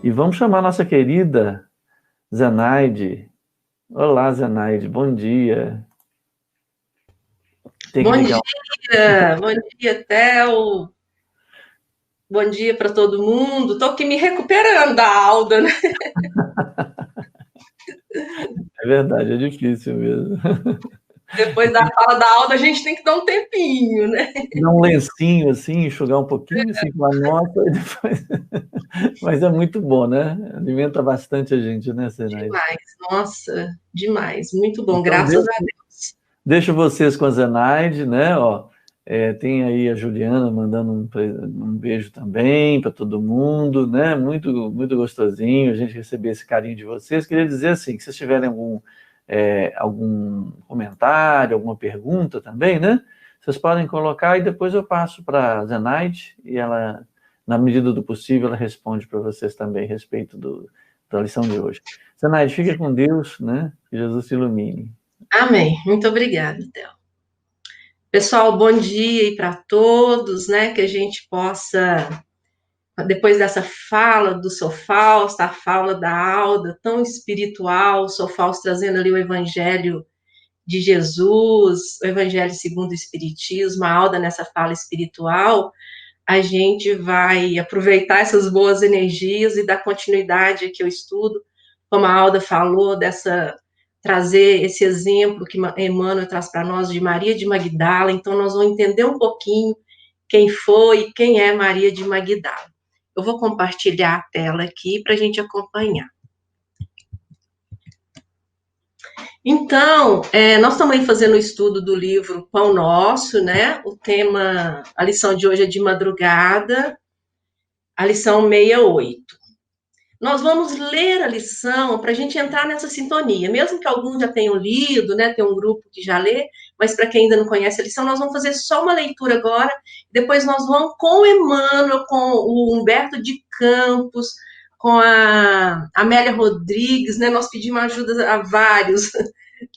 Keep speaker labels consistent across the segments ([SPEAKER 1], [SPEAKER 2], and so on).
[SPEAKER 1] E vamos chamar a nossa querida Zenaide. Olá, Zenaide, bom dia.
[SPEAKER 2] Bom dia, Theo. Bom dia para todo mundo. Estou aqui me recuperando da Alda, né?
[SPEAKER 1] É verdade, é difícil mesmo.
[SPEAKER 2] Depois da fala da Alda, a gente tem que dar um tempinho, né?
[SPEAKER 1] Dar um lencinho assim, enxugar um pouquinho, assim, com a nota, e depois... Mas é muito bom, né? Alimenta bastante a gente, né, Zenaide?
[SPEAKER 2] Demais, nossa, demais. Muito bom,
[SPEAKER 1] Então,
[SPEAKER 2] graças a Deus.
[SPEAKER 1] deixo vocês com a Zenaide, né? Ó, tem aí a Juliana mandando um beijo também para todo mundo, né? Muito, muito gostosinho a gente receber esse carinho de vocês. Queria dizer assim, que se vocês tiverem algum comentário, alguma pergunta também, né? Vocês podem colocar e depois eu passo para a Zenaide e ela, na medida do possível, ela responde para vocês também a respeito da lição de hoje. Zenaide, fica com Deus, né? Que Jesus te ilumine.
[SPEAKER 2] Amém. Muito obrigada, Theo. Pessoal, bom dia aí para todos, né? Que a gente possa, depois dessa fala do Sofausto, a fala da Alda, tão espiritual, o Sofausto trazendo ali o Evangelho de Jesus, o Evangelho segundo o Espiritismo, a Alda nessa fala espiritual, a gente vai aproveitar essas boas energias e dar continuidade aqui ao estudo, como a Alda falou, trazer esse exemplo que Emmanuel traz para nós de Maria de Magdala, então nós vamos entender um pouquinho quem foi e quem é Maria de Magdala. Eu vou compartilhar a tela aqui para a gente acompanhar. Então, nós estamos aí fazendo o estudo do livro Pão Nosso, né? O tema, a lição de hoje é de madrugada, a lição 68. Nós vamos ler a lição para a gente entrar nessa sintonia, mesmo que alguns já tenham lido, né? Tem um grupo que já lê, mas para quem ainda não conhece a lição, nós vamos fazer só uma leitura agora, depois nós vamos com o Emmanuel, com o Humberto de Campos, com a Amélia Rodrigues, né? Nós pedimos ajuda a vários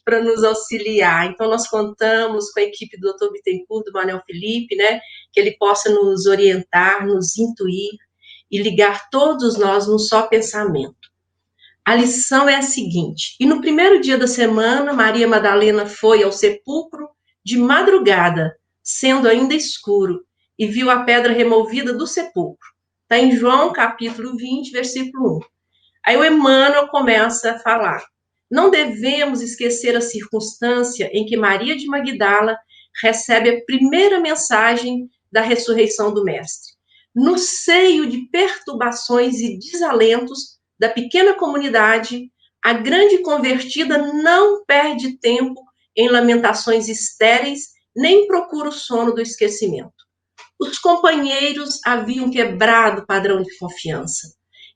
[SPEAKER 2] para nos auxiliar. Então, nós contamos com a equipe do Dr. Bittencourt, do Manuel Felipe, né, que ele possa nos orientar, nos intuir e ligar todos nós num só pensamento. A lição é a seguinte: e no primeiro dia da semana, Maria Madalena foi ao sepulcro de madrugada, sendo ainda escuro, e viu a pedra removida do sepulcro. Está em João, capítulo 20, versículo 1. Aí o Emmanuel começa a falar: não devemos esquecer a circunstância em que Maria de Magdala recebe a primeira mensagem da ressurreição do Mestre. No seio de perturbações e desalentos da pequena comunidade, a grande convertida não perde tempo em lamentações estéreis, nem procura o sono do esquecimento. Os companheiros haviam quebrado o padrão de confiança.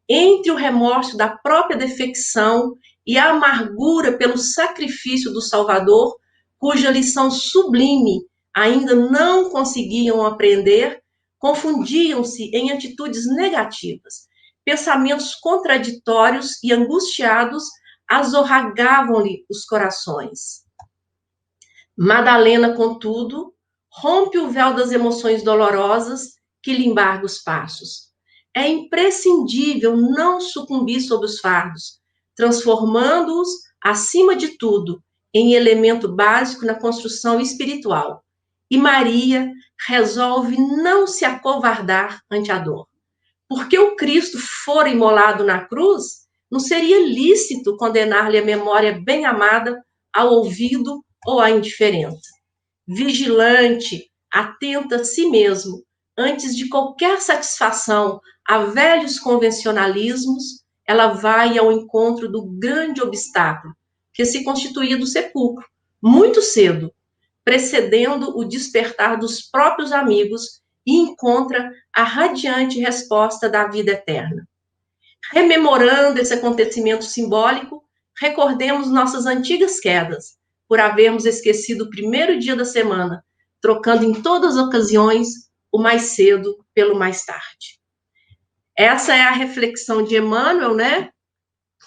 [SPEAKER 2] Entre o remorso da própria defecção e a amargura pelo sacrifício do Salvador, cuja lição sublime ainda não conseguiam aprender, confundiam-se em atitudes negativas. Pensamentos contraditórios e angustiados azorragavam-lhe os corações. Madalena, contudo, rompe o véu das emoções dolorosas que lhe embarga os passos. É imprescindível não sucumbir sob os fardos, transformando-os, acima de tudo, em elemento básico na construção espiritual. E Maria resolve não se acovardar ante a dor. Porque o Cristo fora imolado na cruz, não seria lícito condenar-lhe a memória bem-amada ao ouvido ou à indiferença. Vigilante, atenta a si mesmo, antes de qualquer satisfação a velhos convencionalismos, ela vai ao encontro do grande obstáculo que se constituía do sepulcro, muito cedo, precedendo o despertar dos próprios amigos, e encontra a radiante resposta da vida eterna. Rememorando esse acontecimento simbólico, recordemos nossas antigas quedas, por havermos esquecido o primeiro dia da semana, trocando em todas as ocasiões o mais cedo pelo mais tarde. Essa é a reflexão de Emmanuel, né?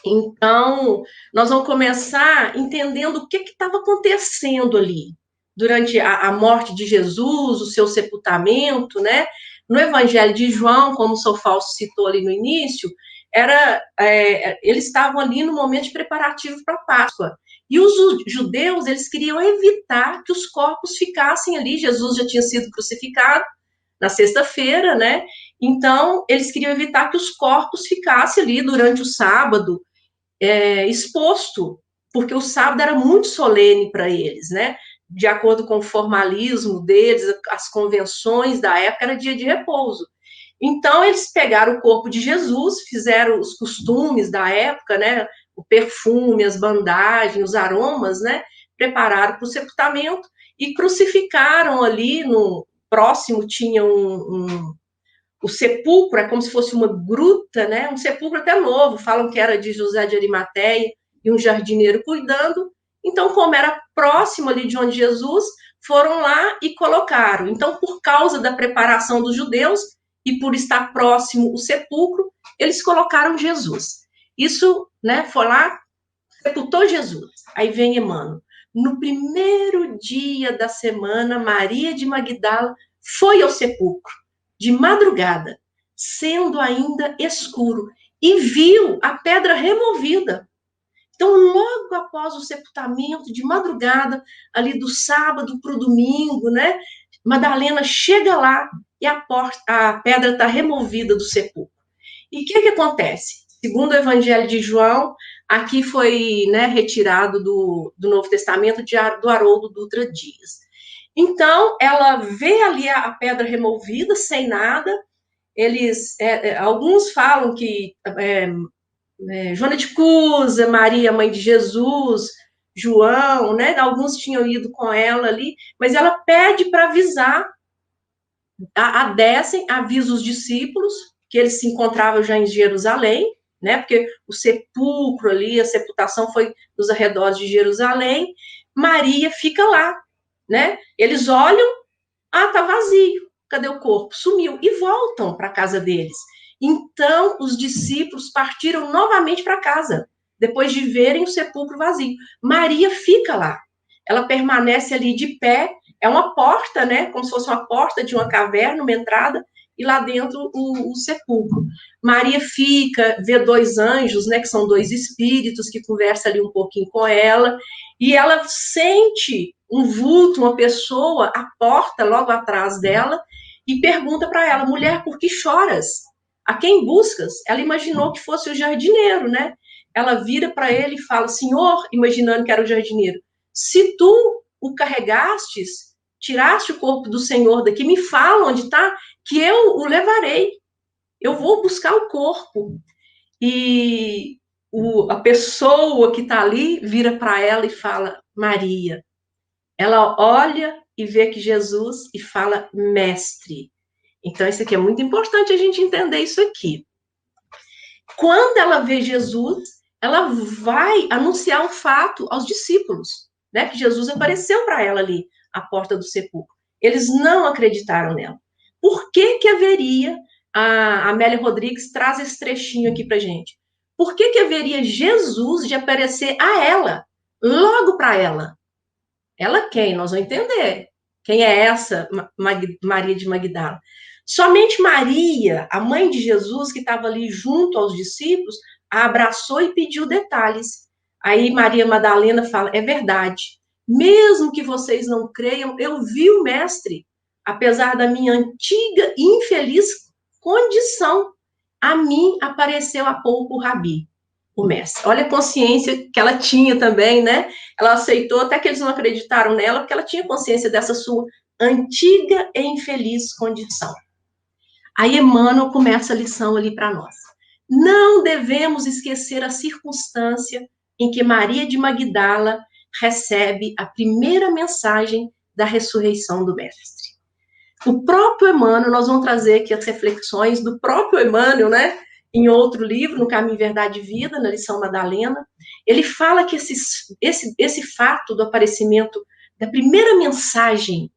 [SPEAKER 2] Então, nós vamos começar entendendo o que estava acontecendo ali, durante a morte de Jesus, o seu sepultamento, né? No Evangelho de João, como o Sr. Fausto citou ali no início, eles estavam ali no momento de preparativo para a Páscoa. E os judeus, eles queriam evitar que os corpos ficassem ali. Jesus já tinha sido crucificado na sexta-feira, né? Então, eles queriam evitar que os corpos ficassem ali durante o sábado, exposto, porque o sábado era muito solene para eles, né? De acordo com o formalismo deles, as convenções da época, era dia de repouso. Então, eles pegaram o corpo de Jesus, fizeram os costumes da época, né? O perfume, as bandagens, os aromas, né? Prepararam para o sepultamento e crucificaram ali. No próximo tinha o sepulcro, é como se fosse uma gruta, né? Um sepulcro até novo, falam que era de José de Arimateia e um jardineiro cuidando. Então, como era próximo ali de onde Jesus, foram lá e colocaram. Então, por causa da preparação dos judeus e por estar próximo o sepulcro, eles colocaram Jesus. Isso, né, foi lá, sepultou Jesus. Aí vem Emmanuel. No primeiro dia da semana, Maria de Magdala foi ao sepulcro, de madrugada, sendo ainda escuro, e viu a pedra removida. Então, logo após o sepultamento, de madrugada, ali do sábado para o domingo, né? Madalena chega lá e a pedra está removida do sepulcro. E o que acontece? Segundo o Evangelho de João, aqui foi, né, retirado do Novo Testamento do Haroldo Dutra Dias. Então, ela vê ali a pedra removida, sem nada. Alguns falam que Joana de Cusa, Maria, mãe de Jesus, João, né? Alguns tinham ido com ela ali, mas ela pede para avisar, descem, avisa os discípulos, que eles se encontravam já em Jerusalém, né? Porque o sepulcro ali, a sepultação foi nos arredores de Jerusalém. Maria fica lá, né? Eles olham, tá vazio, cadê o corpo? Sumiu, e voltam para a casa deles. Então, os discípulos partiram novamente para casa, depois de verem o sepulcro vazio. Maria fica lá, ela permanece ali de pé, é uma porta, né, como se fosse uma porta de uma caverna, uma entrada, e lá dentro o sepulcro. Maria fica, vê dois anjos, né, que são dois espíritos, que conversam ali um pouquinho com ela, e ela sente um vulto, uma pessoa, à porta, logo atrás dela, e pergunta para ela: mulher, por que choras? A quem buscas? Ela imaginou que fosse o jardineiro, né? Ela vira para ele e fala: Senhor, imaginando que era o jardineiro, se tu o carregastes, tiraste o corpo do Senhor daqui, me fala onde está, que eu o levarei. Eu vou buscar o corpo. E a pessoa que está ali vira para ela e fala: Maria. Ela olha e vê que Jesus e fala: mestre. Então, isso aqui é muito importante a gente entender isso aqui. Quando ela vê Jesus, ela vai anunciar um fato aos discípulos, né? Que Jesus apareceu para ela ali, à porta do sepulcro. Eles não acreditaram nela. Por que haveria, a Amélia Rodrigues traz esse trechinho aqui para gente, por que haveria Jesus de aparecer a ela, logo para ela? Ela quem? Nós vamos entender. Quem é essa Maria de Magdala? Somente Maria, a mãe de Jesus, que estava ali junto aos discípulos, a abraçou e pediu detalhes. Aí Maria Madalena fala: é verdade. Mesmo que vocês não creiam, eu vi o mestre, apesar da minha antiga e infeliz condição. A mim apareceu há pouco o Rabi, o mestre. Olha a consciência que ela tinha também, né? Ela aceitou, até que eles não acreditaram nela, porque ela tinha consciência dessa sua antiga e infeliz condição. Aí Emmanuel começa a lição ali para nós. Não devemos esquecer a circunstância em que Maria de Magdala recebe a primeira mensagem da ressurreição do mestre. O próprio Emmanuel, nós vamos trazer aqui as reflexões do próprio Emmanuel, né? Em outro livro, no Caminho, Verdade e Vida, na lição Madalena, ele fala que esse fato do aparecimento da primeira mensagem,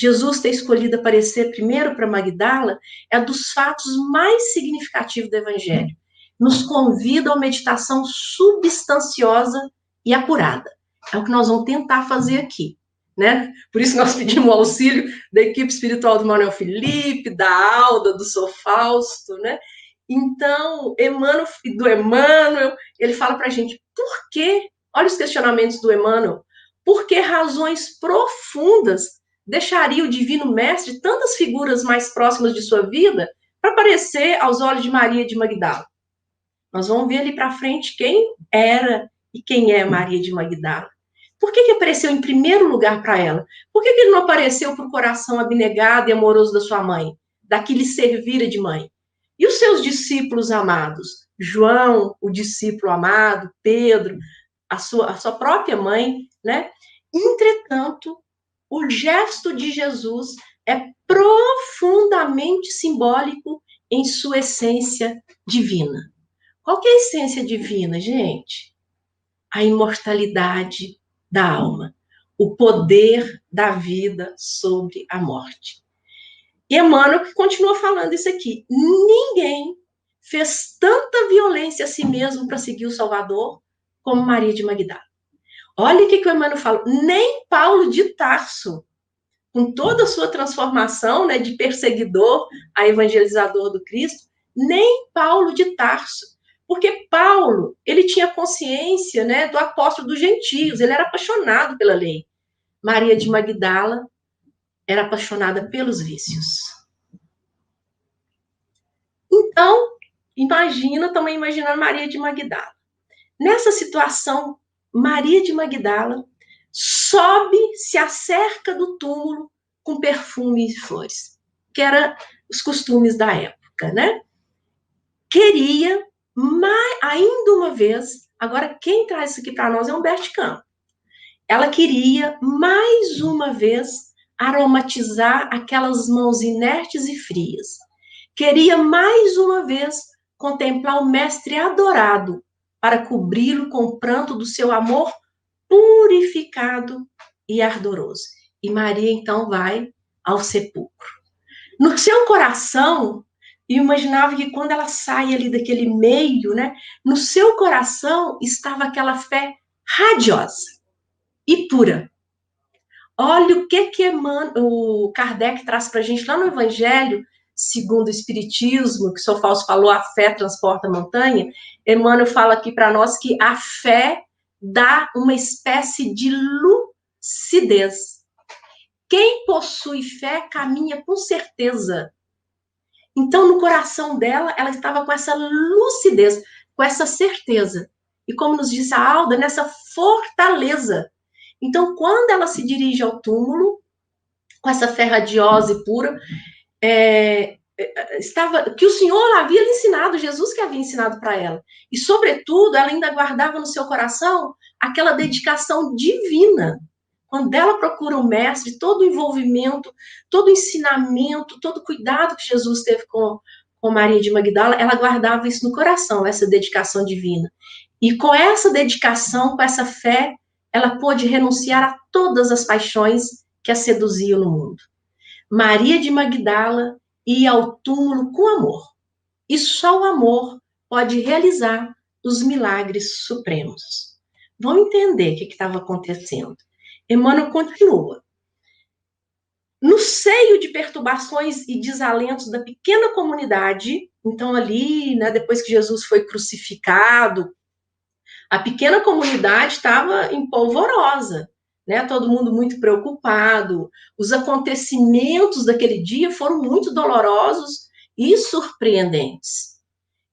[SPEAKER 2] Jesus ter escolhido aparecer primeiro para Magdala, é dos fatos mais significativos do Evangelho. Nos convida a uma meditação substanciosa e apurada. É o que nós vamos tentar fazer aqui, né? Por isso nós pedimos o auxílio da equipe espiritual do Manuel Felipe, da Alda, do Sr. Fausto, né? Então, Emmanuel, ele fala para a gente, por quê? Olha os questionamentos do Emmanuel. Por que razões profundas deixaria o Divino Mestre tantas figuras mais próximas de sua vida para aparecer aos olhos de Maria de Magdala? Nós vamos ver ali para frente quem era e quem é Maria de Magdala. Por que apareceu em primeiro lugar para ela? Por que ele não apareceu para o coração abnegado e amoroso da sua mãe, da que lhe servira de mãe? E os seus discípulos amados? João, o discípulo amado, Pedro, a sua própria mãe, né? Entretanto, o gesto de Jesus é profundamente simbólico em sua essência divina. Qual que é a essência divina, gente? A imortalidade da alma, o poder da vida sobre a morte. E Emmanuel que continua falando isso aqui. Ninguém fez tanta violência a si mesmo para seguir o Salvador como Maria de Magdala. Olha o que o Emmanuel fala. Nem Paulo de Tarso, com toda a sua transformação, né, de perseguidor a evangelizador do Cristo, nem Paulo de Tarso. Porque Paulo, ele tinha consciência, né, do apóstolo dos gentios, ele era apaixonado pela lei. Maria de Magdala era apaixonada pelos vícios. Então, estamos imaginando Maria de Magdala. Nessa situação, Maria de Magdala sobe, se acerca do túmulo com perfume e flores, que eram os costumes da época, né? Queria, ainda uma vez, agora quem traz isso aqui para nós é Humberto Campos. Ela queria, mais uma vez, aromatizar aquelas mãos inertes e frias. Queria, mais uma vez, contemplar o mestre adorado, para cobri-lo com o pranto do seu amor purificado e ardoroso. E Maria, então, vai ao sepulcro. No seu coração, eu imaginava que quando ela sai ali daquele meio, né, no seu coração estava aquela fé radiosa e pura. Olha o que o Kardec traz para a gente lá no Evangelho, segundo o Espiritismo, que o Sr. Fausto falou, a fé transporta a montanha. Emmanuel fala aqui para nós que a fé dá uma espécie de lucidez. Quem possui fé caminha com certeza. Então, no coração dela, ela estava com essa lucidez, com essa certeza. E como nos disse a Alda, nessa fortaleza. Então, quando ela se dirige ao túmulo, com essa fé radiosa e pura, que o Senhor havia lhe ensinado, Jesus que havia ensinado para ela. E, sobretudo, ela ainda guardava no seu coração aquela dedicação divina. Quando ela procura o mestre, todo o envolvimento, todo o ensinamento, todo o cuidado que Jesus teve com Maria de Magdala, ela guardava isso no coração, essa dedicação divina. E com essa dedicação, com essa fé, ela pôde renunciar a todas as paixões que a seduziam no mundo. Maria de Magdala ia ao túmulo com amor. E só o amor pode realizar os milagres supremos. Vamos entender o que estava acontecendo. Emmanuel continua. No seio de perturbações e desalentos da pequena comunidade, então ali, né, depois que Jesus foi crucificado, a pequena comunidade estava empolvorosa, né? Todo mundo muito preocupado. Os acontecimentos daquele dia foram muito dolorosos e surpreendentes.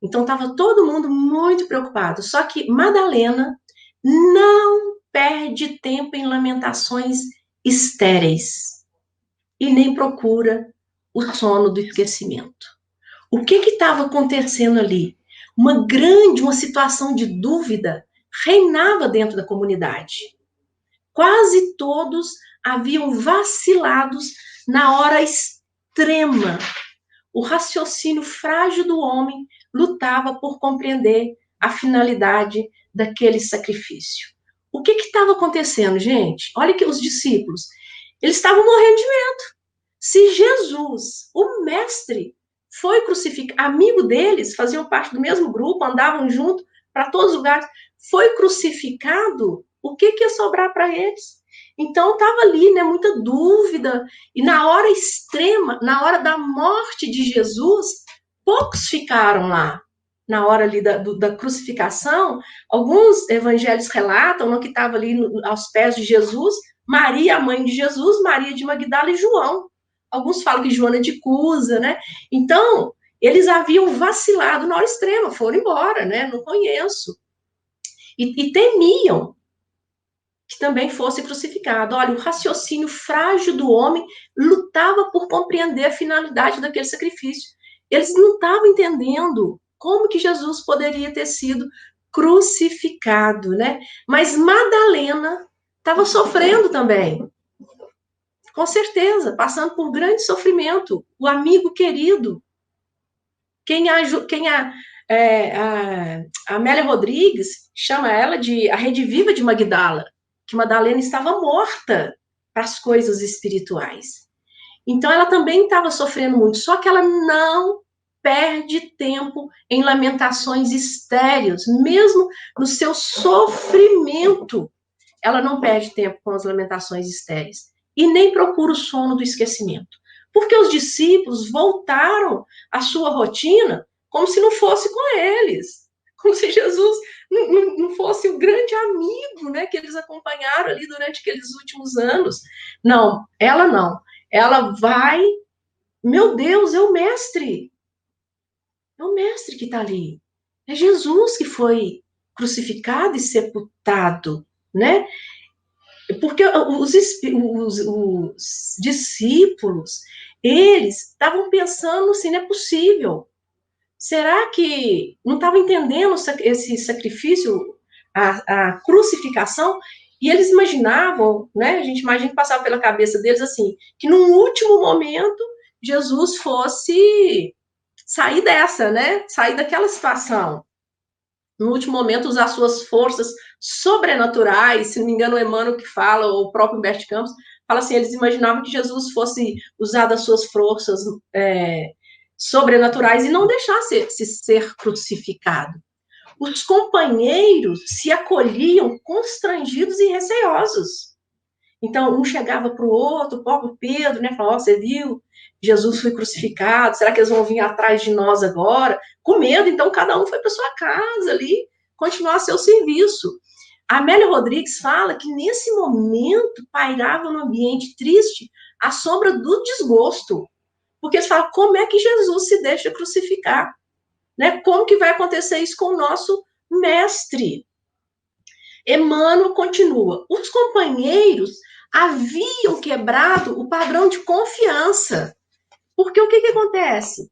[SPEAKER 2] Então, estava todo mundo muito preocupado. Só que Madalena não perde tempo em lamentações estéreis e nem procura o sono do esquecimento. O que estava acontecendo ali? Uma situação de dúvida reinava dentro da comunidade. Quase todos haviam vacilados na hora extrema. O raciocínio frágil do homem lutava por compreender a finalidade daquele sacrifício. O que estava acontecendo, gente? Olha que os discípulos, eles estavam morrendo de medo. Se Jesus, o mestre, foi crucificado, amigo deles, faziam parte do mesmo grupo, andavam junto para todos os lugares, foi crucificado, o que ia sobrar para eles? Então, estava ali, né, muita dúvida, e na hora extrema, na hora da morte de Jesus, poucos ficaram lá na hora ali da crucificação. Alguns evangelhos relatam que estava ali aos pés de Jesus, Maria, a mãe de Jesus, Maria de Magdala e João. Alguns falam que Joana de Cusa, né? Então, eles haviam vacilado na hora extrema, foram embora, né? Não conheço. E temiam que também fosse crucificado. Olha, o raciocínio frágil do homem lutava por compreender a finalidade daquele sacrifício. Eles não estavam entendendo como que Jesus poderia ter sido crucificado, né? Mas Madalena estava sofrendo também, com certeza, passando por grande sofrimento. O amigo querido, a Amélia Rodrigues chama ela de a rede viva de Magdala, que Madalena estava morta para as coisas espirituais. Então, ela também estava sofrendo muito, só que ela não perde tempo em lamentações estéreis, mesmo no seu sofrimento, ela não perde tempo com as lamentações estéreis, e nem procura o sono do esquecimento, porque os discípulos voltaram à sua rotina como se não fosse com eles, como se Jesus não fosse o grande amigo, né, que eles acompanharam ali durante aqueles últimos anos. Não, ela vai, meu Deus, é o mestre que está ali, é Jesus que foi crucificado e sepultado, né? Porque os discípulos, eles estavam pensando assim, não é possível. Será que não estavam entendendo esse sacrifício, a crucificação? E eles imaginavam, né? A gente imagina que passava pela cabeça deles assim, que num último momento Jesus fosse sair dessa, né? Sair daquela situação. No último momento, usar suas forças sobrenaturais, se não me engano, o Emmanuel que fala, ou o próprio Humberto Campos, fala assim, eles imaginavam que Jesus fosse usar das suas forças sobrenaturais e não deixasse ser crucificado. Os companheiros se acolhiam constrangidos e receosos. Então, um chegava para o outro, o próprio Pedro, né, falava, você viu? Jesus foi crucificado, será que eles vão vir atrás de nós agora? Com medo, então cada um foi para sua casa ali, continuar seu serviço. A Amélia Rodrigues fala que nesse momento pairava no ambiente triste a sombra do desgosto, porque eles falam, como é que Jesus se deixa crucificar? Né? Como que vai acontecer isso com o nosso mestre? Emmanuel continua, os companheiros haviam quebrado o padrão de confiança. Porque o que acontece?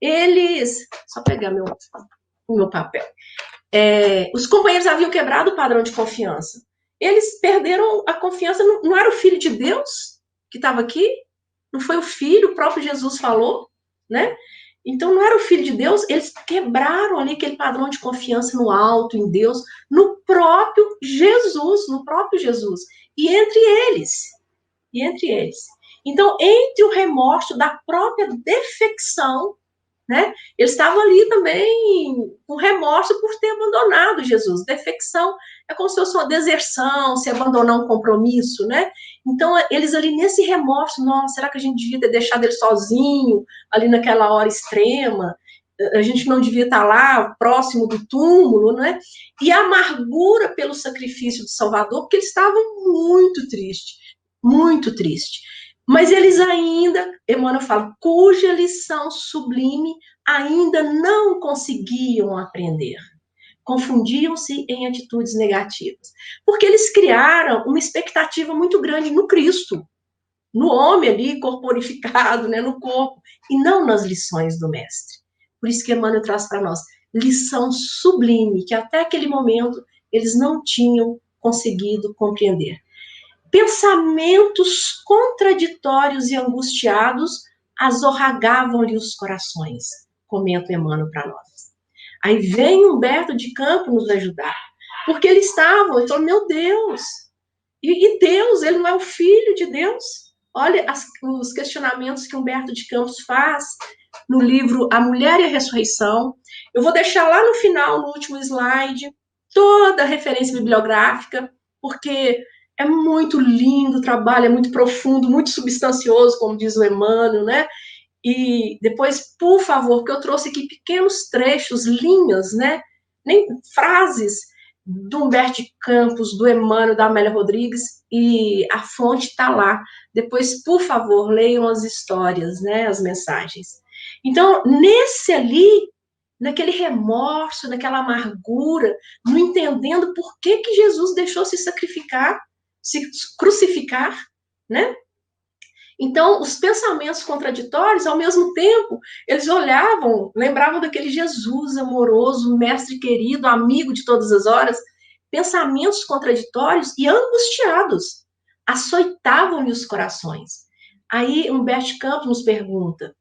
[SPEAKER 2] Eles... Só pegar meu papel. Os companheiros haviam quebrado o padrão de confiança. Eles perderam a confiança. Não era o Filho de Deus que estava aqui? Não foi o Filho, o próprio Jesus falou, né? Então, não era o Filho de Deus, eles quebraram ali aquele padrão de confiança no alto, em Deus, no próprio Jesus, e entre eles. Então, entre o remorso da própria defecção, né, eles estavam ali também com remorso por ter abandonado Jesus. Defecção é como se fosse uma deserção, se abandonar um compromisso, né? Então, eles ali nesse remorso, nossa, será que a gente devia ter deixado ele sozinho, ali naquela hora extrema? A gente não devia estar lá, próximo do túmulo, né? E a amargura pelo sacrifício do Salvador, porque eles estavam muito tristes. Mas eles ainda, Emmanuel fala, cuja lição sublime ainda não conseguiam aprender. Confundiam-se em atitudes negativas. Porque eles criaram uma expectativa muito grande no Cristo, no homem ali, corporificado, né, no corpo, e não nas lições do Mestre. Por isso que Emmanuel traz para nós lição sublime, que até aquele momento eles não tinham conseguido compreender. Pensamentos contraditórios e angustiados azorragavam-lhe os corações, comenta Emmanuel para nós. Aí vem Humberto de Campos nos ajudar, porque eles estavam, ele falou, meu Deus, e Deus, ele não é o Filho de Deus? Olha os questionamentos que Humberto de Campos faz no livro A Mulher e a Ressurreição. Eu vou deixar lá no final, no último slide, toda a referência bibliográfica, porque é muito lindo o trabalho, é muito profundo, muito substancioso, como diz o Emmanuel, né? E depois, por favor, que eu trouxe aqui pequenos trechos, linhas, né? Nem frases do Humberto de Campos, do Emmanuel, da Amélia Rodrigues, e a fonte está lá. Depois, por favor, leiam as histórias, né? As mensagens. Então, nesse ali, naquele remorso, naquela amargura, não entendendo por que Jesus deixou se sacrificar, se crucificar, né? Então, os pensamentos contraditórios, ao mesmo tempo, eles olhavam, lembravam daquele Jesus amoroso, mestre querido, amigo de todas as horas, pensamentos contraditórios e angustiados, açoitavam-lhe os corações. Aí, Humberto Campos nos pergunta,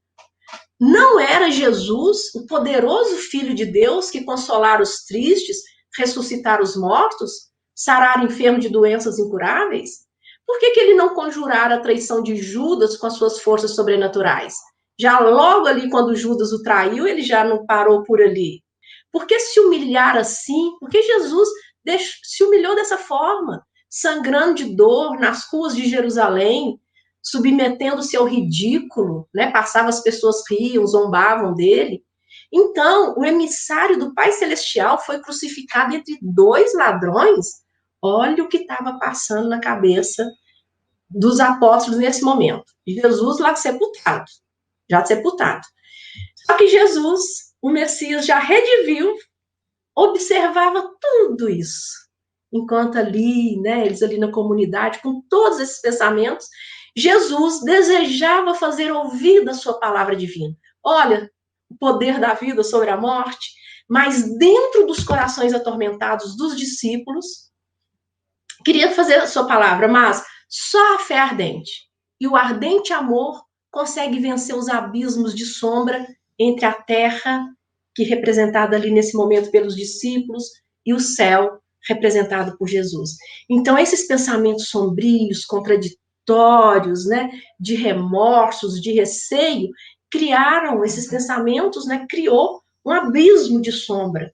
[SPEAKER 2] não era Jesus, o poderoso Filho de Deus, que consolara os tristes, ressuscitar os mortos, sarar enfermo de doenças incuráveis? Por que ele não conjurara a traição de Judas com as suas forças sobrenaturais? Já logo ali, quando Judas o traiu, ele já não parou por ali. Por que se humilhar assim? Por que Jesus se humilhou dessa forma, sangrando de dor nas ruas de Jerusalém, submetendo-se ao ridículo, né? Passava, as pessoas riam, zombavam dele. Então, o emissário do Pai Celestial foi crucificado entre dois ladrões. Olha o que estava passando na cabeça dos apóstolos nesse momento. Jesus lá sepultado, já sepultado. Só que Jesus, o Messias já redimiu, observava tudo isso. Enquanto ali, né, eles ali na comunidade, com todos esses pensamentos, Jesus desejava fazer ouvir a sua palavra divina. Olha, o poder da vida sobre a morte, mas dentro dos corações atormentados dos discípulos, queria fazer a sua palavra, mas só a fé ardente e o ardente amor consegue vencer os abismos de sombra entre a terra, que é representada ali nesse momento pelos discípulos, e o céu, representado por Jesus. Então, esses pensamentos sombrios, contraditórios, né, de remorsos, de receio, criaram esses pensamentos, né, criou um abismo de sombra.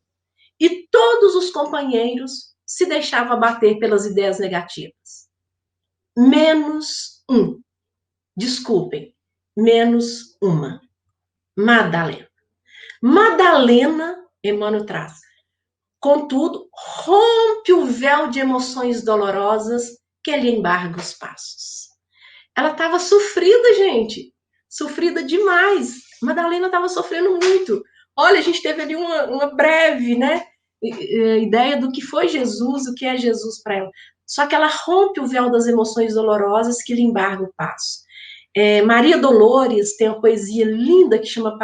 [SPEAKER 2] E todos os companheiros se deixavam abater pelas ideias negativas. Menos um. Desculpem, menos uma. Madalena. Madalena, Emmanuel traz, contudo, rompe o véu de emoções dolorosas que lhe embarga os passos. Ela estava sofrida, gente. Sofrida demais. Madalena estava sofrendo muito. Olha, a gente teve ali uma breve, né, ideia do que foi Jesus, o que é Jesus para ela. Só que ela rompe o véu das emoções dolorosas que lhe embarga o passo. Maria Dolores tem uma poesia linda que chama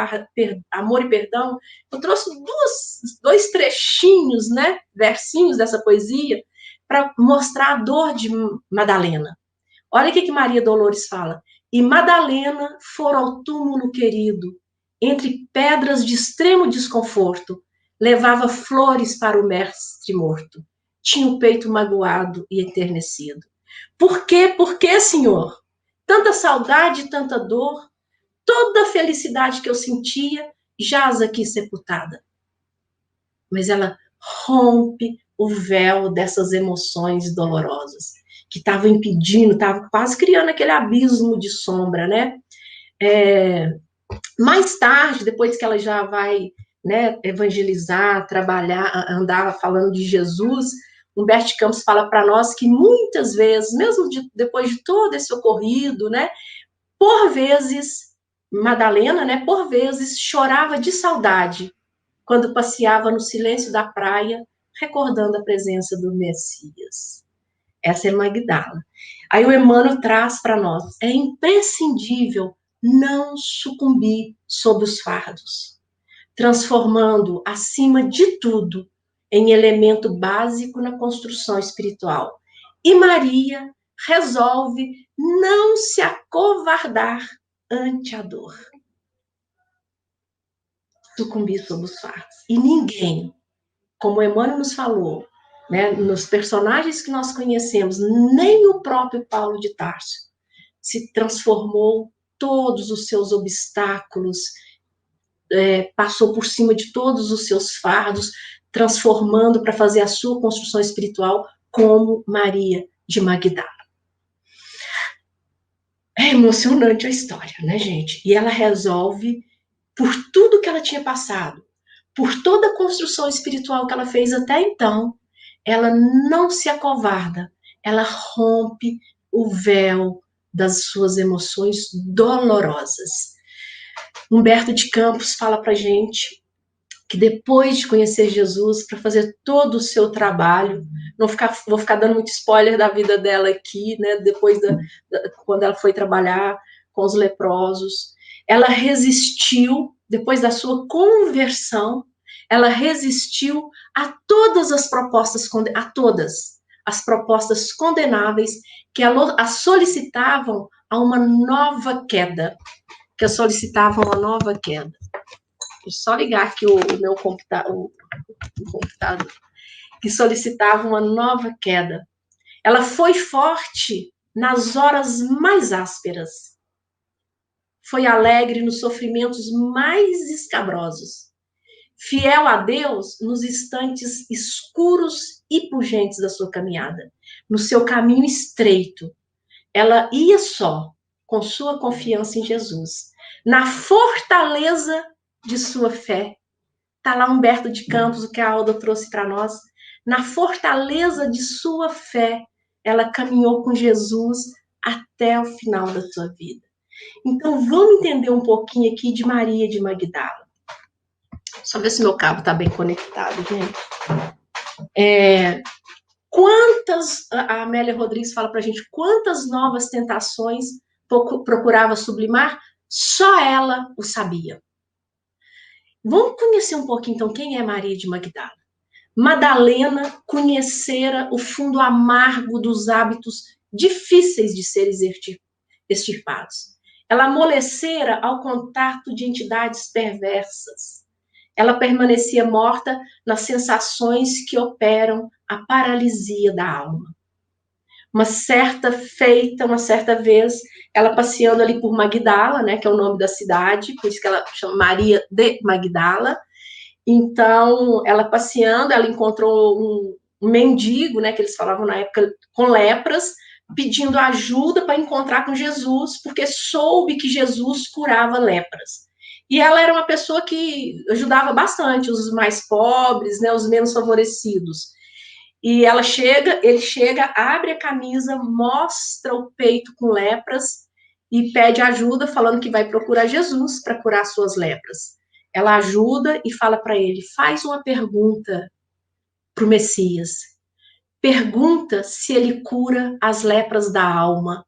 [SPEAKER 2] Amor e Perdão. Eu trouxe dois trechinhos, né, versinhos dessa poesia, para mostrar a dor de Madalena. Olha o que Maria Dolores fala. E Madalena for ao túmulo querido, entre pedras de extremo desconforto, levava flores para o mestre morto. Tinha o peito magoado e enternecido. Por quê? Por quê, Senhor? Tanta saudade e tanta dor, toda a felicidade que eu sentia, jaz aqui sepultada. Mas ela rompe o véu dessas emoções dolorosas, que estavam impedindo, estavam quase criando aquele abismo de sombra, né? Mais tarde, depois que ela já vai, né, evangelizar, trabalhar, andar falando de Jesus, Humberto Campos fala para nós que muitas vezes, mesmo depois de todo esse ocorrido, né, por vezes, Madalena, né, por vezes, chorava de saudade quando passeava no silêncio da praia, recordando a presença do Messias. Essa é Magdala. Aí o Emmanuel traz para nós, é imprescindível não sucumbir sob os fardos, transformando, acima de tudo, em elemento básico na construção espiritual. E Maria resolve não se acovardar ante a dor. Sucumbir sob os fardos. E ninguém, como Emmanuel nos falou, né, nos personagens que nós conhecemos, nem o próprio Paulo de Tarso se transformou todos os seus obstáculos, passou por cima de todos os seus fardos, transformando para fazer a sua construção espiritual como Maria de Magdala. É emocionante a história, né, gente? E ela resolve, por tudo que ela tinha passado, por toda a construção espiritual que ela fez até então, ela não se acovarda, ela rompe o véu das suas emoções dolorosas. Humberto de Campos fala pra gente que depois de conhecer Jesus, para fazer todo o seu trabalho, vou ficar dando muito spoiler da vida dela aqui, né? Depois quando ela foi trabalhar com os leprosos, ela resistiu, depois da sua conversão, ela resistiu a todas as propostas, a todas as propostas condenáveis que a solicitavam a uma nova queda, que a solicitavam uma nova queda. Deixa eu só ligar aqui o meu computador, que solicitava uma nova queda. Ela foi forte nas horas mais ásperas. Foi alegre nos sofrimentos mais escabrosos. Fiel a Deus nos instantes escuros e pungentes da sua caminhada. No seu caminho estreito, ela ia só, com sua confiança em Jesus. Na fortaleza de sua fé. Está lá Humberto de Campos, o que a Alda trouxe para nós. Na fortaleza de sua fé, ela caminhou com Jesus até o final da sua vida. Então, vamos entender um pouquinho aqui de Maria de Magdala. Só ver se meu cabo está bem conectado, gente. A Amélia Rodrigues fala para a gente quantas novas tentações procurava sublimar, só ela o sabia. Vamos conhecer um pouquinho, então, quem é Maria de Magdala. Madalena conhecera o fundo amargo dos hábitos difíceis de serem extirpados. Ela amolecera ao contato de entidades perversas. Ela permanecia morta nas sensações que operam a paralisia da alma. Uma certa vez, ela passeando ali por Magdala, né, que é o nome da cidade, por isso que ela chama Maria de Magdala. Então, ela passeando, ela encontrou um mendigo, né, que eles falavam na época, com lepras, pedindo ajuda para encontrar com Jesus, porque soube que Jesus curava lepras. E ela era uma pessoa que ajudava bastante os mais pobres, né, os menos favorecidos. E ele chega, abre a camisa, mostra o peito com lepras e pede ajuda, falando que vai procurar Jesus para curar suas lepras. Ela ajuda e fala para ele, faz uma pergunta para o Messias. Pergunta se ele cura as lepras da alma.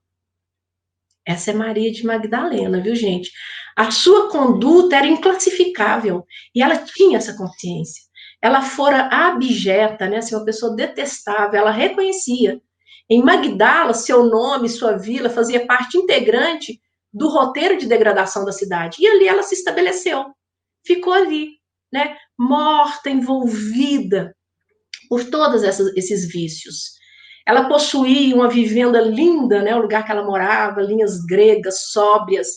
[SPEAKER 2] Essa é Maria de Magdalena, viu, gente? A sua conduta era inclassificável e ela tinha essa consciência. Ela fora abjeta, né? Assim, uma pessoa detestável, ela reconhecia. Em Magdala, seu nome, sua vila, fazia parte integrante do roteiro de degradação da cidade. E ali ela se estabeleceu. Ficou ali, né? Morta, envolvida por todos esses vícios. Ela possuía uma vivenda linda, né? O lugar que ela morava, linhas gregas, sóbrias,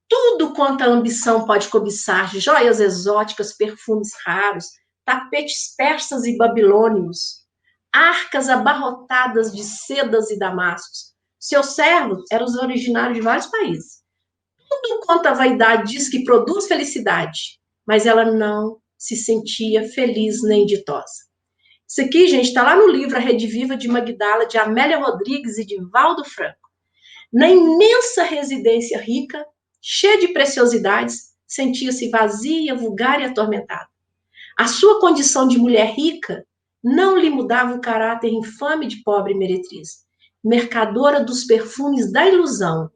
[SPEAKER 2] tudo quanto a ambição pode cobiçar, joias exóticas, perfumes raros, tapetes persas e babilônios, arcas abarrotadas de sedas e damascos. Seus servos eram os originários de vários países. Tudo quanto a vaidade diz que produz felicidade, mas ela não se sentia feliz nem ditosa. Isso aqui, gente, está lá no livro A Rede Viva de Magdala, de Amélia Rodrigues e de Valdo Franco. Na imensa residência rica, cheia de preciosidades, sentia-se vazia, vulgar e atormentada. A sua condição de mulher rica não lhe mudava o caráter infame de pobre meretriz, mercadora dos perfumes da ilusão.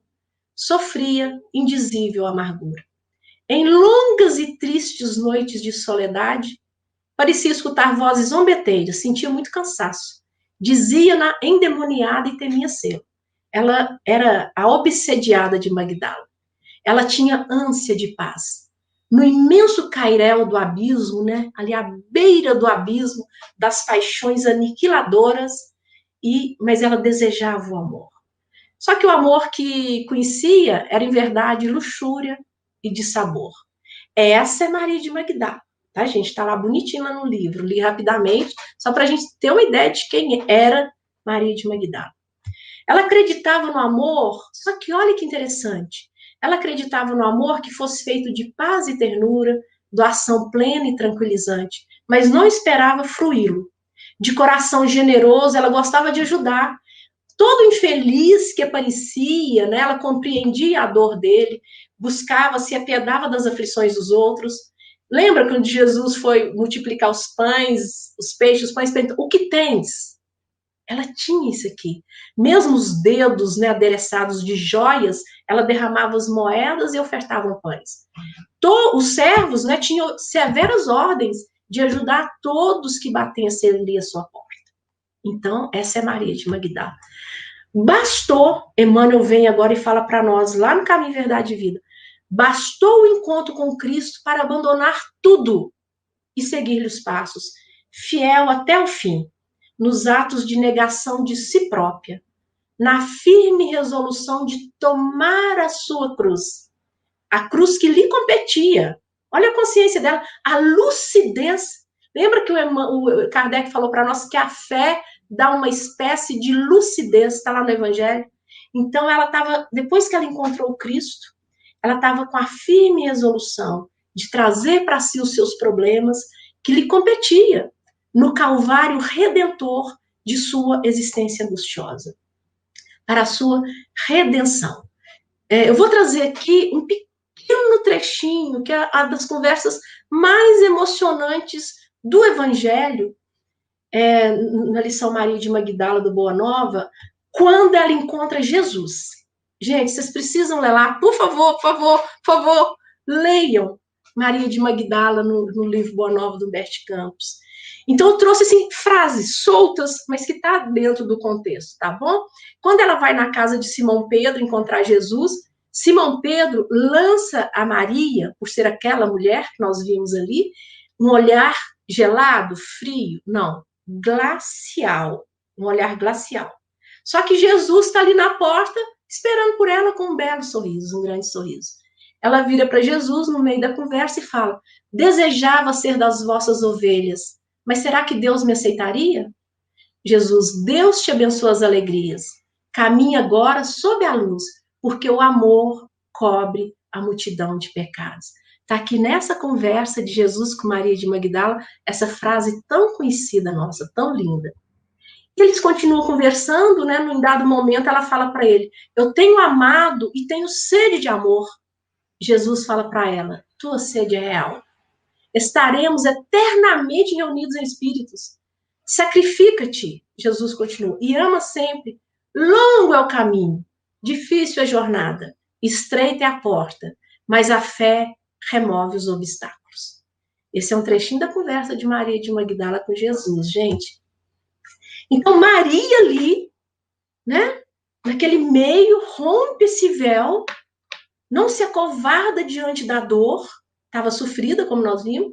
[SPEAKER 2] Sofria indizível amargura. Em longas e tristes noites de soledade, parecia escutar vozes zombeteiras, sentia muito cansaço. Dizia-na endemoniada e temia ser. Ela era a obsediada de Magdala. Ela tinha ânsia de paz. No imenso cairel do abismo, né, ali à beira do abismo das paixões aniquiladoras, mas ela desejava o amor. Só que o amor que conhecia era, em verdade, luxúria e dissabor. Essa é Maria de Magdala, tá, gente? Está lá bonitinho lá no livro. Li rapidamente, só para a gente ter uma ideia de quem era Maria de Magdala. Ela acreditava no amor, só que olha que interessante. Ela acreditava no amor que fosse feito de paz e ternura, doação plena e tranquilizante, mas não esperava fruí-lo. De coração generoso, ela gostava de ajudar. Todo infeliz que aparecia, né, ela compreendia a dor dele, buscava, se apiedava das aflições dos outros. Lembra quando Jesus foi multiplicar os pães, os peixes, os pães, perguntou, o que tens? Ela tinha isso aqui. Mesmo os dedos, né, adereçados de joias, ela derramava as moedas e ofertava pães. Os servos, né, tinham severas ordens de ajudar todos que batessem ali a sua porta. Então, essa é Maria de Magdala. Bastou, Emmanuel vem agora e fala para nós, lá no Caminho, Verdade e Vida, bastou o encontro com Cristo para abandonar tudo e seguir-lhe os passos, fiel até o fim, nos atos de negação de si própria, na firme resolução de tomar a sua cruz, a cruz que lhe competia. Olha a consciência dela, a lucidez. Lembra que o Kardec falou para nós que a fé dá uma espécie de lucidez, está lá no Evangelho? Então, ela estava, depois que ela encontrou o Cristo, ela estava com a firme resolução de trazer para si os seus problemas que lhe competia no calvário redentor de sua existência angustiosa, para a sua redenção. Eu vou trazer aqui um pequeno trechinho, que é uma das conversas mais emocionantes do Evangelho, na lição Maria de Magdala do Boa Nova, quando ela encontra Jesus. Gente, vocês precisam ler lá, por favor, leiam Maria de Magdala no livro Boa Nova do Humberto Campos. Então, eu trouxe, assim, frases soltas, mas que está dentro do contexto, tá bom? Quando ela vai na casa de Simão Pedro encontrar Jesus, Simão Pedro lança a Maria, por ser aquela mulher que nós vimos ali, um olhar gelado, frio, não, glacial, um olhar glacial. Só que Jesus está ali na porta, esperando por ela com um belo sorriso, um grande sorriso. Ela vira para Jesus no meio da conversa e fala, desejava ser das vossas ovelhas, mas será que Deus me aceitaria? Jesus, Deus te abençoe as alegrias. Caminhe agora sob a luz, porque o amor cobre a multidão de pecados. Está aqui nessa conversa de Jesus com Maria de Magdala, essa frase tão conhecida nossa, tão linda. E eles continuam conversando, né? Num dado momento, ela fala para ele, eu tenho amado e tenho sede de amor. Jesus fala para ela, tua sede é real. Estaremos eternamente reunidos em espíritos. Sacrifica-te, Jesus continua, e ama sempre. Longo é o caminho, difícil é a jornada, estreita é a porta, mas a fé remove os obstáculos. Esse é um trechinho da conversa de Maria de Magdala com Jesus, gente. Então, Maria ali, né, naquele meio, rompe esse véu, não se acovarda diante da dor, estava sofrida, como nós vimos.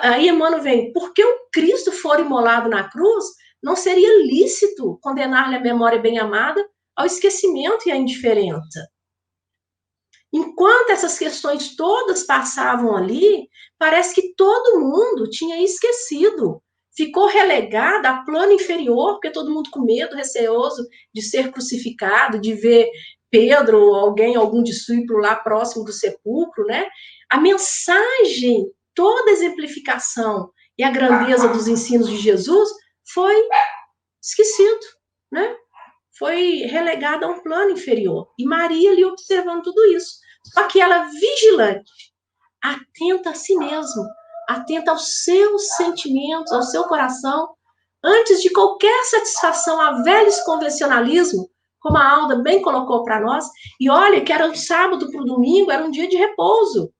[SPEAKER 2] Aí Emmanuel vem, porque o Cristo for imolado na cruz, não seria lícito condenar-lhe a memória bem-amada ao esquecimento e à indiferença. Enquanto essas questões todas passavam ali, parece que todo mundo tinha esquecido. Ficou relegada a plano inferior, porque todo mundo com medo, receoso de ser crucificado, de ver Pedro ou algum discípulo lá próximo do sepulcro, né? A mensagem, toda a exemplificação e a grandeza dos ensinos de Jesus foi esquecido, né? Foi relegada a um plano inferior. E Maria ali observando tudo isso. Só que ela vigilante, atenta a si mesma, atenta aos seus sentimentos, ao seu coração, antes de qualquer satisfação a velhos convencionalismo, como a Alda bem colocou para nós, e olha que era um sábado para o domingo, era um dia de repouso.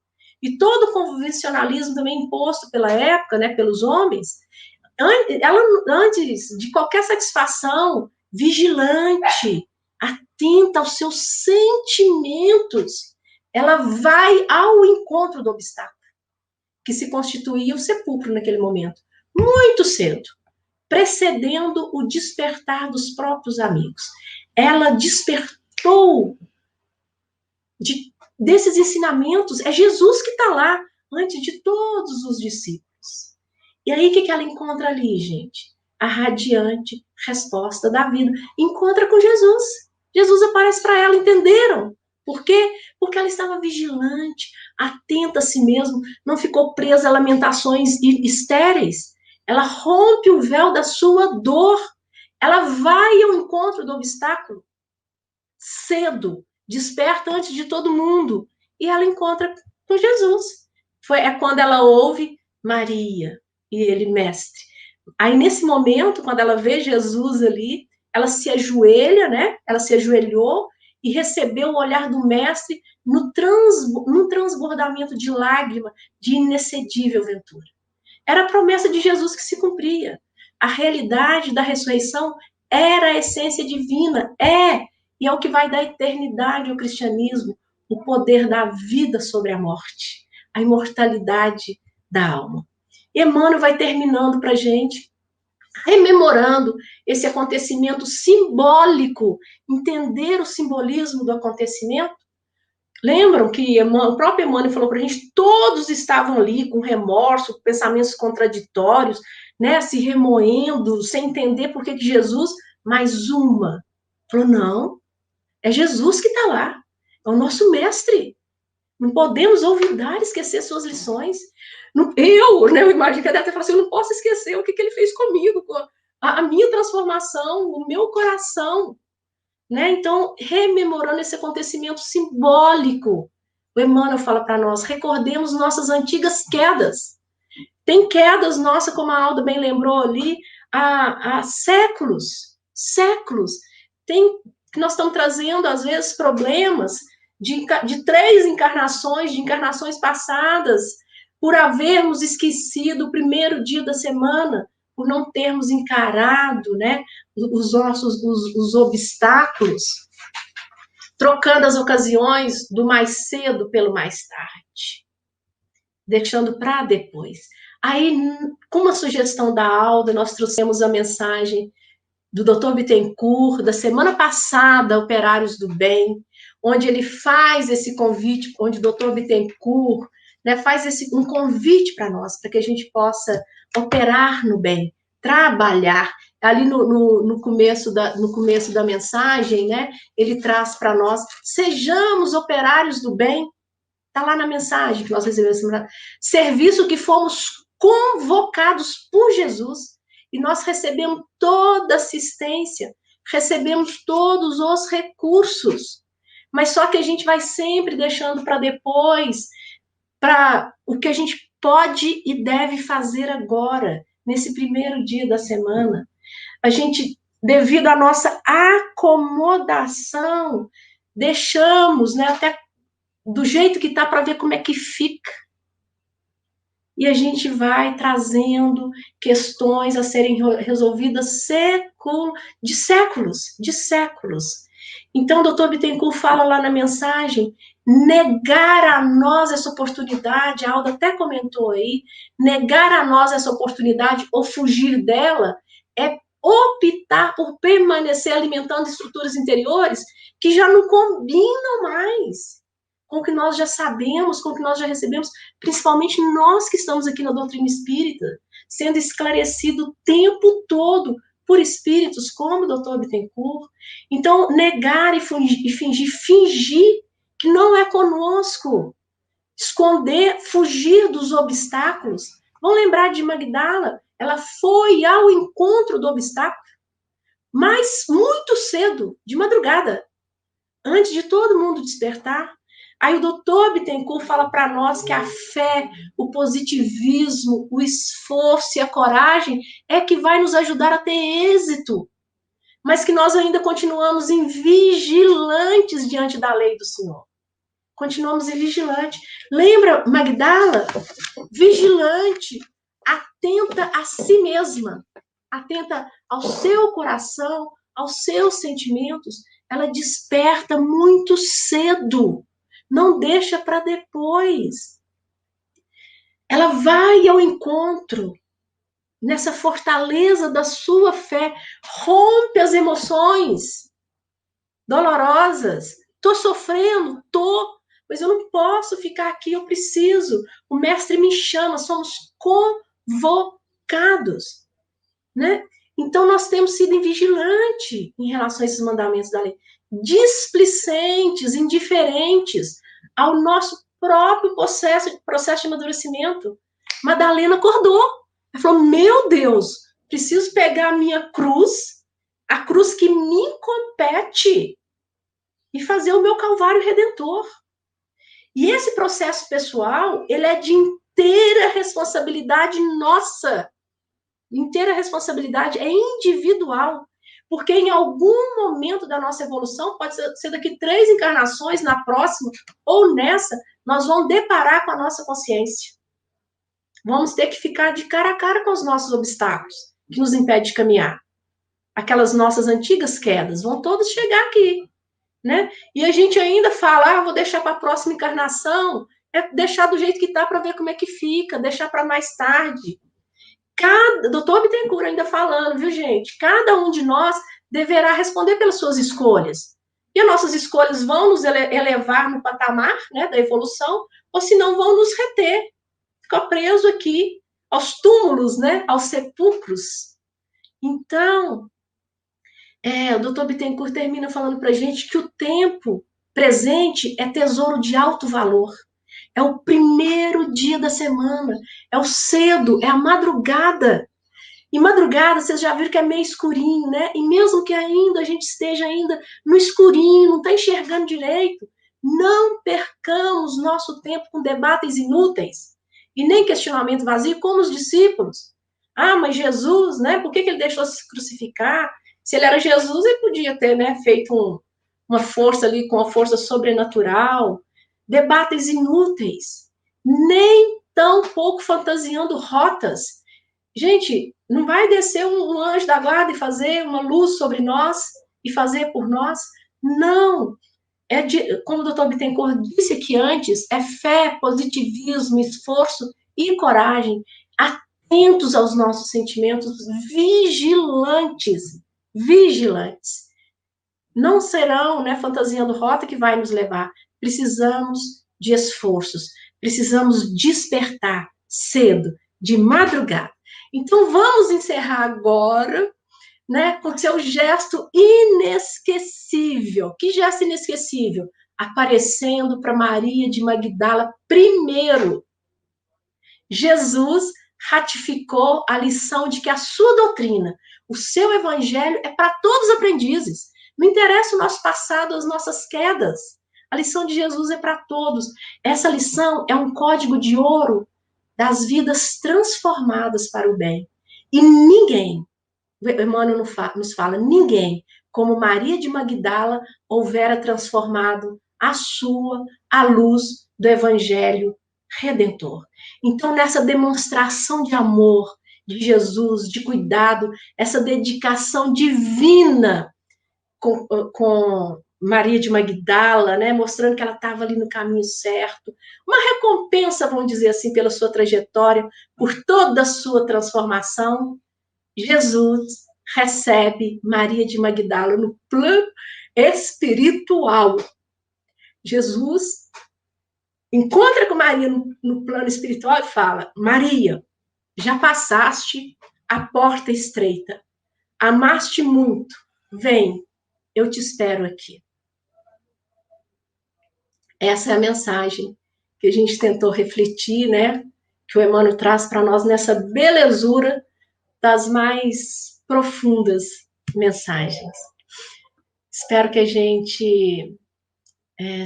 [SPEAKER 2] E todo o convencionalismo também imposto pela época, né, pelos homens, ela, antes de qualquer satisfação, vigilante, atenta aos seus sentimentos, ela vai ao encontro do obstáculo, que se constituía o sepulcro naquele momento, muito cedo, precedendo o despertar dos próprios amigos. Ela despertou desses ensinamentos, é Jesus que está lá, antes de todos os discípulos. E aí, o que ela encontra ali, gente? a radiante resposta da vida. Encontra com Jesus. Jesus aparece para ela, entenderam? Por quê? Porque ela estava vigilante, atenta a si mesma, não ficou presa a lamentações estéreis. Ela rompe o véu da sua dor. Ela vai ao encontro do obstáculo cedo, desperta antes de todo mundo. E ela encontra com Jesus. É quando ela ouve Maria e ele, mestre. Aí, nesse momento, quando ela vê Jesus ali, ela se ajoelha, né? Ela se ajoelhou e recebeu o olhar do mestre no transbordamento de lágrima, de inexcedível ventura. Era a promessa de Jesus que se cumpria. A realidade da ressurreição era a essência divina, e é o que vai dar eternidade ao cristianismo, o poder da vida sobre a morte, a imortalidade da alma. Emmanuel vai terminando para a gente, rememorando esse acontecimento simbólico, entender o simbolismo do acontecimento. Lembram que o próprio Emmanuel falou para a gente, todos estavam ali com remorso, pensamentos contraditórios, né, se remoendo, sem entender por que Jesus, mais uma. Falou, não, é Jesus que está lá, é o nosso mestre. Não podemos olvidar, esquecer suas lições. Eu imagino que ele até falou assim, eu não posso esquecer o que ele fez comigo, a minha transformação, o meu coração. Né? Então, rememorando esse acontecimento simbólico, o Emmanuel fala para nós, recordemos nossas antigas quedas. Tem quedas nossas, como a Alda bem lembrou ali, há séculos. Nós estamos trazendo, às vezes, problemas de 3 encarnações, de encarnações passadas, por havermos esquecido o primeiro dia da semana, por não termos encarado, né, os obstáculos, trocando as ocasiões do mais cedo pelo mais tarde, deixando para depois. Aí, com uma sugestão da Alda, nós trouxemos a mensagem do Dr. Bittencourt, da semana passada, Operários do Bem, onde ele faz esse convite, onde o Dr. Bittencourt, né, faz um convite para nós, para que a gente possa operar no bem, trabalhar. Ali no começo da mensagem, né, ele traz para nós, sejamos operários do bem, está lá na mensagem que nós recebemos, serviço que fomos convocados por Jesus, e nós recebemos toda a assistência, recebemos todos os recursos, mas só que a gente vai sempre deixando para depois, para o que a gente pode e deve fazer agora, nesse primeiro dia da semana. A gente, devido à nossa acomodação, deixamos, né, até do jeito que está, para ver como é que fica. E a gente vai trazendo questões a serem resolvidas de séculos. Então, o doutor Bittencourt fala lá na mensagem, negar a nós essa oportunidade, a Alda até comentou aí, negar a nós essa oportunidade ou fugir dela é optar por permanecer alimentando estruturas interiores que já não combinam mais com o que nós já sabemos, com o que nós já recebemos, principalmente nós que estamos aqui na doutrina espírita, sendo esclarecido o tempo todo por espíritos como o doutor Bittencourt. Então, negar e fingir que não é conosco, esconder, fugir dos obstáculos. Vamos lembrar de Magdala, ela foi ao encontro do obstáculo, mas muito cedo, de madrugada, antes de todo mundo despertar. Aí o doutor Bittencourt fala para nós que a fé, o positivismo, o esforço e a coragem é que vai nos ajudar a ter êxito, mas que nós ainda continuamos vigilantes diante da lei do Senhor. Continuamos vigilantes. Lembra, Magdala? Vigilante, atenta a si mesma, atenta ao seu coração, aos seus sentimentos. Ela desperta muito cedo. Não deixa para depois. Ela vai ao encontro, nessa fortaleza da sua fé, rompe as emoções dolorosas. Estou sofrendo, mas eu não posso ficar aqui, eu preciso. O mestre me chama, somos convocados, né? Então, nós temos sido vigilantes em relação a esses mandamentos da lei, displicentes, indiferentes ao nosso próprio processo de amadurecimento. Madalena acordou. Ela falou, meu Deus, preciso pegar a minha cruz, a cruz que me compete, e fazer o meu calvário redentor. E esse processo pessoal, ele é de inteira responsabilidade nossa. Inteira responsabilidade, é individual. Porque em algum momento da nossa evolução, pode ser daqui 3 encarnações, na próxima, ou nessa, nós vamos deparar com a nossa consciência. Vamos ter que ficar de cara a cara com os nossos obstáculos, que nos impedem de caminhar. Aquelas nossas antigas quedas, vão todos chegar aqui, né? E a gente ainda fala, vou deixar para a próxima encarnação, é deixar do jeito que está para ver como é que fica, deixar para mais tarde. Doutor Bittencourt ainda falando, viu, gente? Cada um de nós deverá responder pelas suas escolhas. E as nossas escolhas vão nos elevar no patamar, né, da evolução, ou se não vão nos reter. Ficar preso aqui aos túmulos, né, aos sepulcros. Então, o doutor Bittencourt termina falando para a gente que o tempo presente é tesouro de alto valor. É o primeiro dia da semana, é o cedo, é a madrugada. E madrugada, vocês já viram que é meio escurinho, né? E mesmo que ainda a gente esteja ainda no escurinho, não está enxergando direito, não percamos nosso tempo com debates inúteis e nem questionamento vazio, como os discípulos. Mas Jesus, né? Por que ele deixou se crucificar? Se ele era Jesus, ele podia ter, né, feito uma força ali, com uma força sobrenatural. Debates inúteis, nem tão pouco fantasiando rotas. Gente, não vai descer um anjo da guarda e fazer uma luz sobre nós e fazer por nós? Não. Como o doutor Bittencourt disse aqui antes, é fé, positivismo, esforço e coragem, atentos aos nossos sentimentos, vigilantes. Não serão, né, fantasiando rota que vai nos levar. Precisamos de esforços, precisamos despertar cedo, de madrugada. Então, vamos encerrar agora, né, com seu gesto inesquecível. Que gesto inesquecível? Aparecendo para Maria de Magdala primeiro. Jesus ratificou a lição de que a sua doutrina, o seu evangelho é para todos os aprendizes. Não interessa o nosso passado, as nossas quedas. A lição de Jesus é para todos. Essa lição é um código de ouro das vidas transformadas para o bem. E ninguém, o Emmanuel nos fala, ninguém, como Maria de Magdala, houvera transformado a luz do Evangelho Redentor. Então, nessa demonstração de amor de Jesus, de cuidado, essa dedicação divina com Maria de Magdala, né, mostrando que ela estava ali no caminho certo. Uma recompensa, vamos dizer assim, pela sua trajetória, por toda a sua transformação. Jesus recebe Maria de Magdala no plano espiritual. Jesus encontra com Maria no plano espiritual e fala, Maria, já passaste a porta estreita, amaste muito, vem, eu te espero aqui. Essa é a mensagem que a gente tentou refletir, né? Que o Emmanuel traz para nós nessa belezura das mais profundas mensagens. Espero que a gente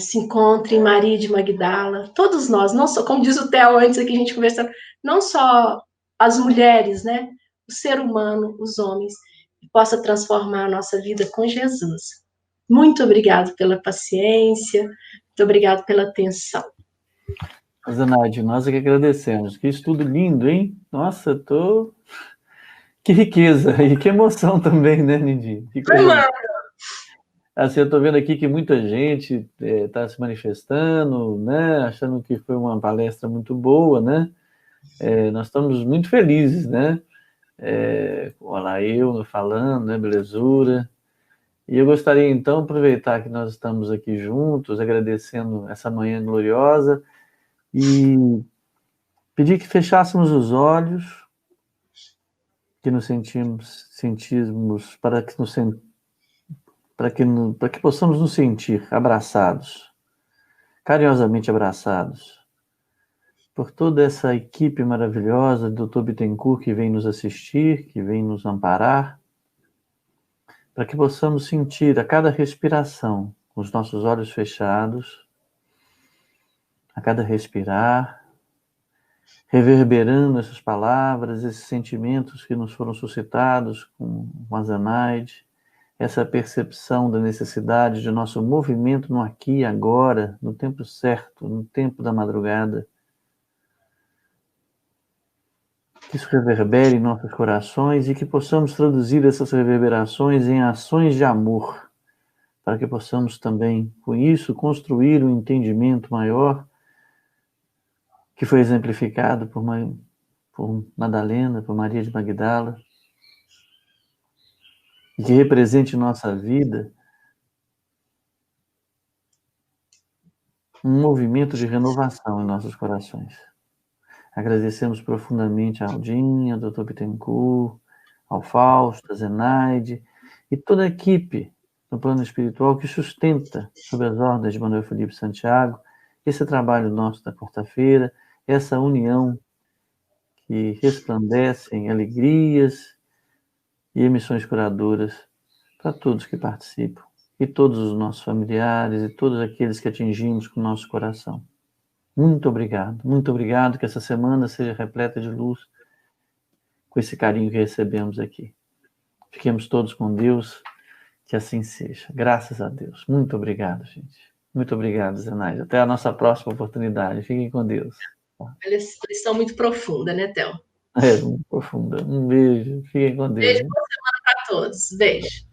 [SPEAKER 2] se encontre em Maria de Magdala, todos nós, não só, como diz o Theo antes aqui, a gente conversando, não só as mulheres, né? O ser humano, os homens, que possa transformar a nossa vida com Jesus. Muito obrigado pela paciência, muito obrigado pela atenção.
[SPEAKER 1] Zenaide, nós é que agradecemos. Que estudo lindo, hein? Nossa, que riqueza e que emoção também, né, Nindi? Assim, eu estou vendo aqui que muita gente está se manifestando, né, achando que foi uma palestra muito boa, né? Nós estamos muito felizes, né? Olha eu falando, né, belezura. E eu gostaria, então, aproveitar que nós estamos aqui juntos, agradecendo essa manhã gloriosa, e pedir que fechássemos os olhos que nos sentimos para que possamos nos sentir abraçados, carinhosamente abraçados, por toda essa equipe maravilhosa do Dr. Bittencourt que vem nos assistir, que vem nos amparar, para que possamos sentir a cada respiração, com os nossos olhos fechados, a cada respirar, reverberando essas palavras, esses sentimentos que nos foram suscitados com a Zenaide, essa percepção da necessidade de nosso movimento no aqui e agora, no tempo certo, no tempo da madrugada. Que isso reverbere em nossos corações e que possamos traduzir essas reverberações em ações de amor, para que possamos também, com isso, construir um entendimento maior que foi exemplificado por Madalena, por Maria de Magdala, e que represente em nossa vida um movimento de renovação em nossos corações. Agradecemos profundamente a Aldinha, ao Dr. Bittencourt, ao Fausto, a Zenaide e toda a equipe no plano espiritual que sustenta, sob as ordens de Manuel Felipe Santiago, esse trabalho nosso da quarta-feira, essa união que resplandece em alegrias e emissões curadoras para todos que participam, e todos os nossos familiares, e todos aqueles que atingimos com o nosso coração. Muito obrigado, que essa semana seja repleta de luz, com esse carinho que recebemos aqui. Fiquemos todos com Deus, que assim seja. Graças a Deus. Muito obrigado, gente. Muito obrigado, Zenaide. Até a nossa próxima oportunidade. Fiquem com Deus.
[SPEAKER 2] Eles são muito profunda, né, Théo?
[SPEAKER 1] Muito profunda. Um beijo. Fiquem com Deus.
[SPEAKER 2] Beijo, boa semana para todos. Beijo.